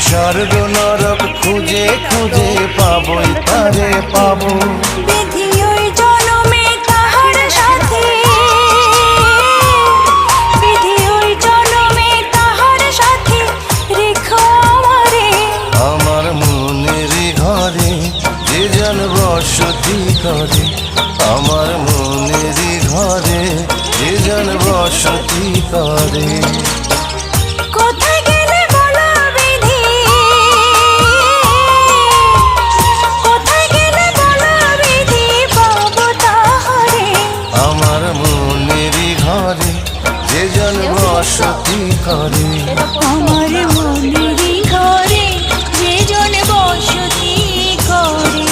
স্বর্গ নরক খুঁজে খুঁজে পাবই তারে পাবো। বিধি ওই জনমে তাহার সাথে, বিধি ওই জনমে তাহার সাথে রেখো আমারে। আমার মনের ঘরে যে জন বসতি করে, আমার মনের ঘরে যে জন বসতি করে। কোথায় গেলে বলো বিধি, কোথায় গেলে বলো বিধি পাবো তাহারে। আমার মনের ঘরে যে জন বসতি করে, আমার মনের ঘরে যে জন বসতি করে।